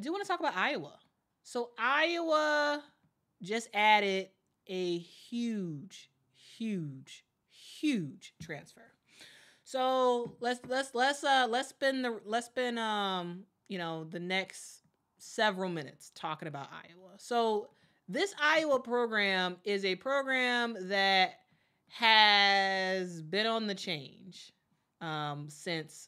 I do want to talk about Iowa. So Iowa just added a huge, huge transfer. So let's spend the next several minutes talking about Iowa. So this Iowa program is a program that has been on the change since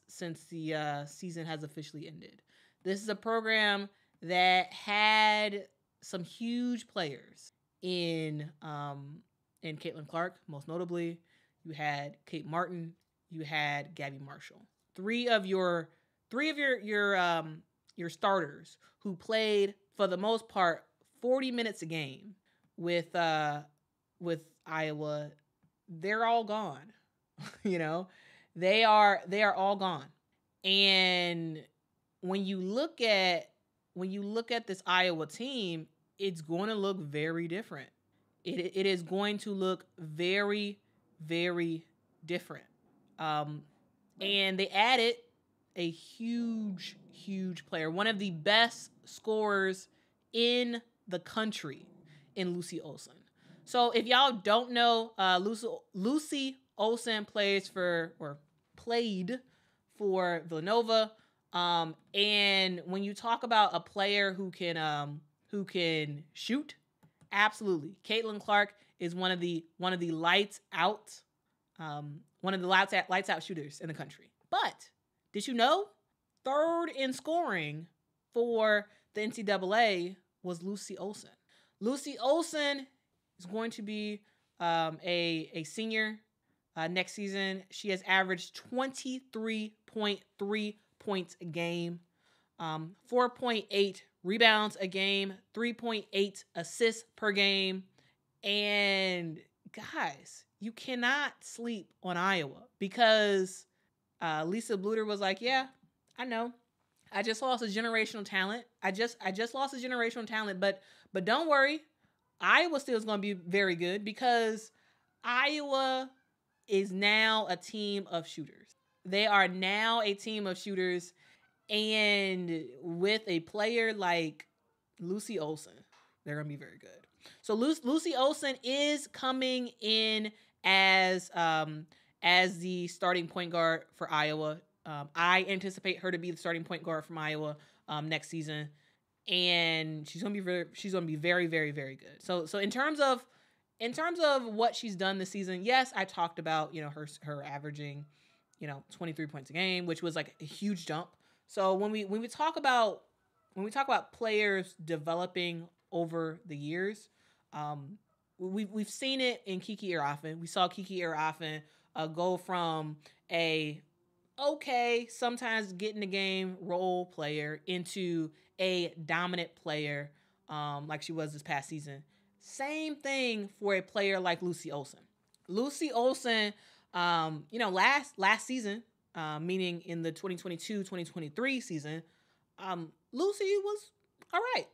the season has officially ended. This is a program that had some huge players in Caitlin Clark, most notably. You had Kate Martin, you had Gabby Marshall. Three of your starters who played for the most part 40 minutes a game with Iowa. They're all gone. They are all gone. And when you look at this Iowa team, it's going to look very different. It is going to look very, very different. And they added a huge player, one of the best scorers in the country, in Lucy Olsen. So if y'all don't know, Lucy Olsen played for Villanova. And when you talk about a player who can shoot, absolutely, Caitlin Clark is one of the lights out shooters in the country. But did you know, third in scoring for the NCAA was Lucy Olsen. Lucy Olsen is going to be a senior next season. She has averaged 23.3 points a game, 4.8 rebounds a game, 3.8 assists per game. And guys, you cannot sleep on Iowa, because Lisa Bluter was like, yeah, I know, I just lost a generational talent. I just lost a generational talent, but don't worry, Iowa still is going to be very good, because Iowa is now a team of shooters. They are now a team of shooters, and with a player like Lucy Olsen, they're going to be very good. So Lucy Olsen is coming in as the starting point guard for Iowa. I anticipate her to be the starting point guard from Iowa next season, and she's gonna be very, very, very good. So in terms of what she's done this season, yes, I talked about her averaging 23 points a game, which was like a huge jump. So when we talk about players developing over the years, we've seen it in Kiki Irafen. We saw Kiki Irafen go from sometimes get in the game role player into a dominant player, like she was this past season. Same thing for a player like Lucy Olsen. Lucy Olsen, last season, meaning in the 2022-2023 season, Lucy was all right.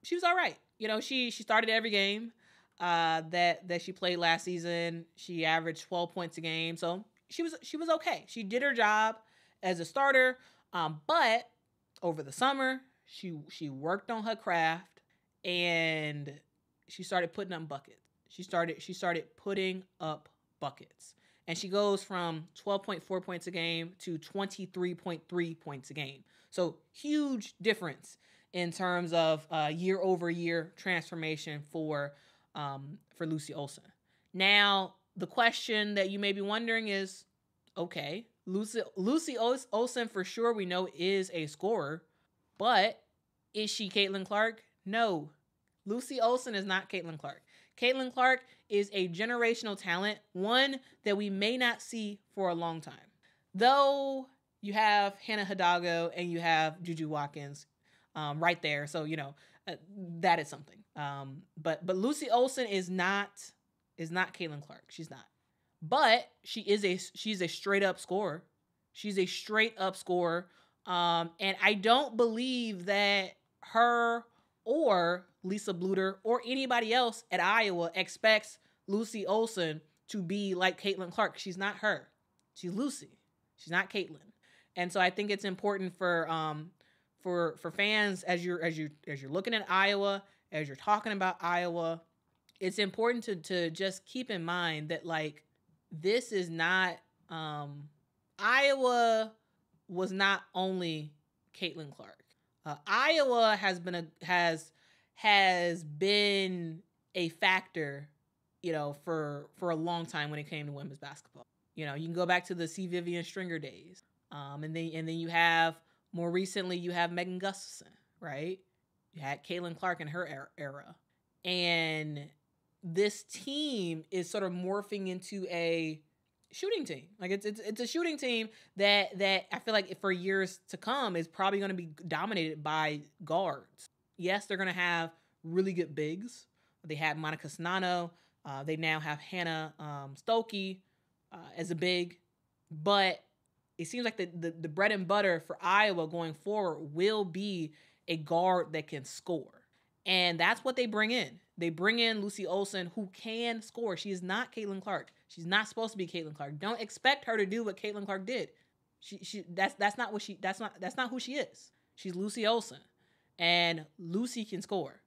She was all right. She started every game that she played last season. She averaged 12 points a game, so she was okay. She did her job as a starter, but over the summer she worked on her craft, and she started putting up buckets. She started putting up buckets, and she goes from 12.4 points a game to 23.3 points a game. So huge difference in terms of year over year transformation for Lucy Olsen. Now, the question that you may be wondering is, okay, Lucy Olsen for sure we know is a scorer, but is she Caitlin Clark? No. Lucy Olsen is not Caitlin Clark. Caitlin Clark is a generational talent, one that we may not see for a long time. Though you have Hannah Hidalgo and you have Juju Watkins right there, so that is something. But Lucy Olsen is not Caitlin Clark. She's not. But she's a straight up scorer. She's a straight up scorer. And I don't believe that her or Lisa Bluter or anybody else at Iowa expects Lucy Olsen to be like Caitlin Clark. She's not her. She's Lucy. She's not Caitlin. And so I think it's important for for fans, as you're looking at Iowa, as you're talking about Iowa, it's important to just keep in mind that, like, this is not Iowa was not only Caitlin Clark. Iowa has been a factor, for a long time when it came to women's basketball. You can go back to the C. Vivian Stringer days, and then you have more recently you have Megan Gustafson, right? You had Caitlin Clark in her era, and this team is sort of morphing into a shooting team. Like it's a shooting team that I feel like for years to come is probably going to be dominated by guards. Yes, they're going to have really good bigs. They had Monica Snano. They now have Hannah Stokey as a big, but it seems like the bread and butter for Iowa going forward will be a guard that can score. And that's what they bring in. They bring in Lucy Olsen, who can score. She is not Caitlin Clark. She's not supposed to be Caitlin Clark. Don't expect her to do what Caitlin Clark did. That's not who she is. She's Lucy Olsen, and Lucy can score.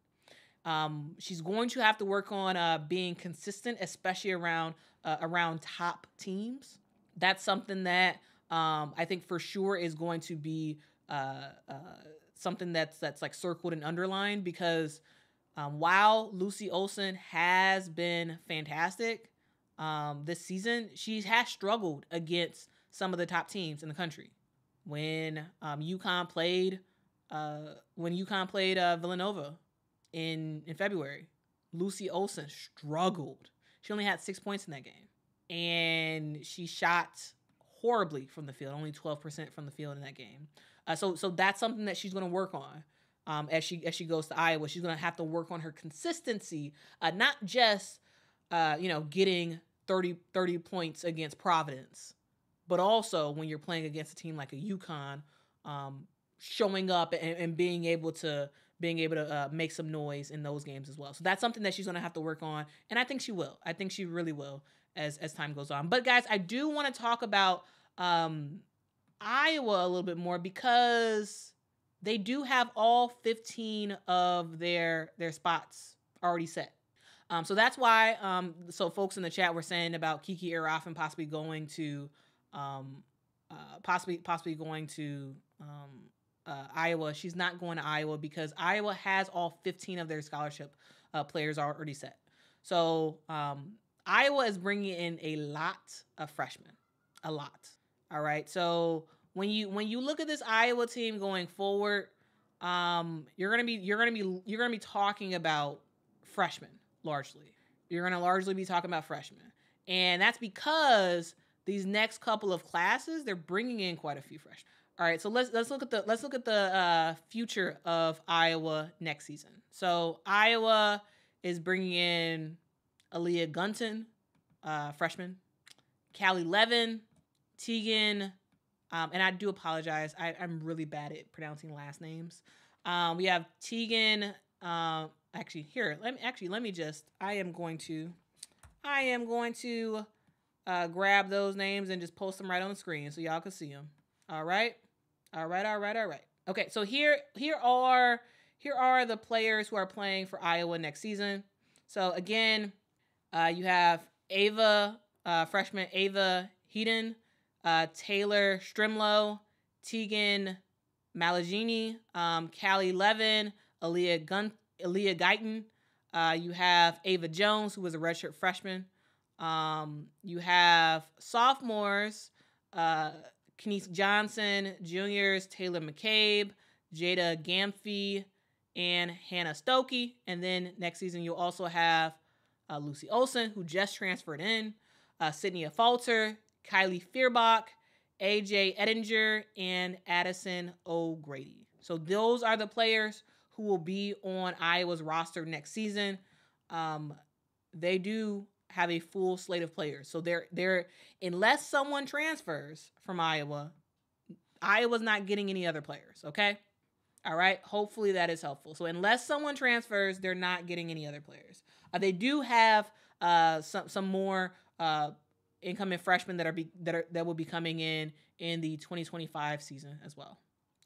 She's going to have to work on being consistent, especially around top teams. That's something that I think for sure is going to be something that's like circled and underlined, because while Lucy Olsen has been fantastic this season, she has struggled against some of the top teams in the country. When UConn played Villanova in February, Lucy Olsen struggled. She only had 6 points in that game, and she shot horribly from the field, only 12% from the field in that game. So that's something that she's going to work on as she goes to Iowa. She's going to have to work on her consistency, not just getting 30 points against Providence, but also when you're playing against a team like a UConn, showing up and being able to make some noise in those games as well. So that's something that she's going to have to work on, and I think she will. I think she really will as time goes on. But guys, I do want to talk about Iowa a little bit more, because they do have all 15 of their spots already set. So that's why so folks in the chat were saying about Kiki Erafen possibly going to Iowa. She's not going to Iowa because Iowa has all 15 of their scholarship players already set. So Iowa is bringing in a lot of freshmen, a lot. All right. So when you look at this Iowa team going forward, you're gonna be talking about freshmen largely. You're gonna largely be talking about freshmen, and that's because these next couple of classes, they're bringing in quite a few freshmen. All right. So let's look at the future of Iowa next season. So Iowa is bringing in Aaliyah Gunton, freshman, Callie Levin, Tegan, and I do apologize. I'm really bad at pronouncing last names. We have Tegan. I am going to grab those names and just post them right on the screen so y'all can see them. All right. Okay, so here are the players who are playing for Iowa next season. So again, you have freshman Ava Heaton, Taylor Strimlow, Tegan Malagini, Callie Levin, Aaliyah Guyton. You have Ava Jones, who was a redshirt freshman. You have sophomores, Kenise Johnson, juniors, Taylor McCabe, Jada Gamfee, and Hannah Stokey. And then next season, you'll also have Lucy Olsen, who just transferred in, Sydney Falter, Kylie Fierbach, AJ Edinger, and Addison O'Grady. So those are the players who will be on Iowa's roster next season. They do have a full slate of players. So they're unless someone transfers from Iowa's not getting any other players, okay? All right? Hopefully that is helpful. So unless someone transfers, they're not getting any other players. They do have some more incoming freshmen that will be coming in the 2025 season as well.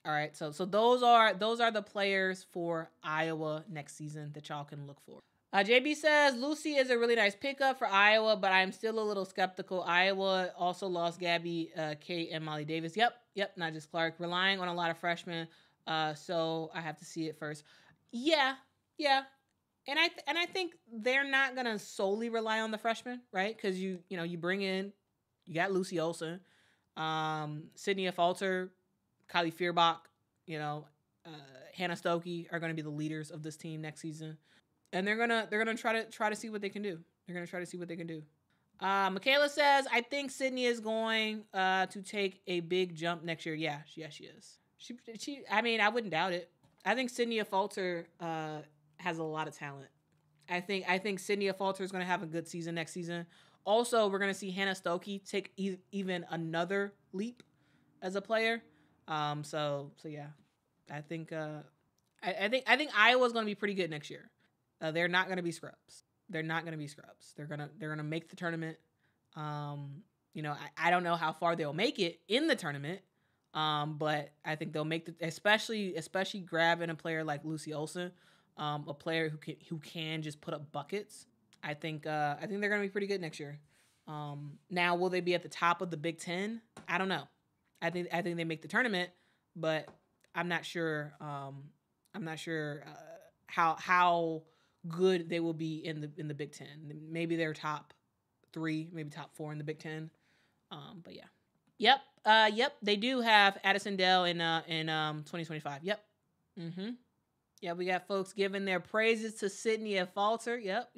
All right, so those are the players for Iowa next season that y'all can look for. JB says Lucy is a really nice pickup for Iowa, but I'm still a little skeptical. Iowa also lost Gabby, Kate, and Molly Davis. Yep, not just Clark. Relying on a lot of freshmen, so I have to see it first. Yeah, and I think they're not gonna solely rely on the freshmen, right? Because you bring in, you got Lucy Olsen, Sydney Falter, Kylie Fierbach, Hannah Stokey are going to be the leaders of this team next season, and they're gonna try to see what they can do. They're gonna try to see what they can do. Michaela says, I think Sydney is going to take a big jump next year. Yeah, she is. She. I mean, I wouldn't doubt it. I think Sydney Falter has a lot of talent. I think Sydney Falter is going to have a good season next season. Also, we're going to see Hannah Stokey take even another leap as a player. So yeah, I think Iowa's going to be pretty good next year. They're not going to be scrubs. They're gonna make the tournament. I don't know how far they'll make it in the tournament. But I think they'll make especially grabbing a player like Lucy Olsen, a player who can just put up buckets. I think they're gonna be pretty good next year. Now, will they be at the top of the Big Ten? I don't know. I think they make the tournament, but I'm not sure. How good they will be in the Big Ten. Maybe they're top 3, maybe top 4 in the Big Ten. But yeah. Yep. They do have Addison Dell in 2025. Yep. Mm-hmm. Yeah, we got folks giving their praises to Sydney and Falter. Yep.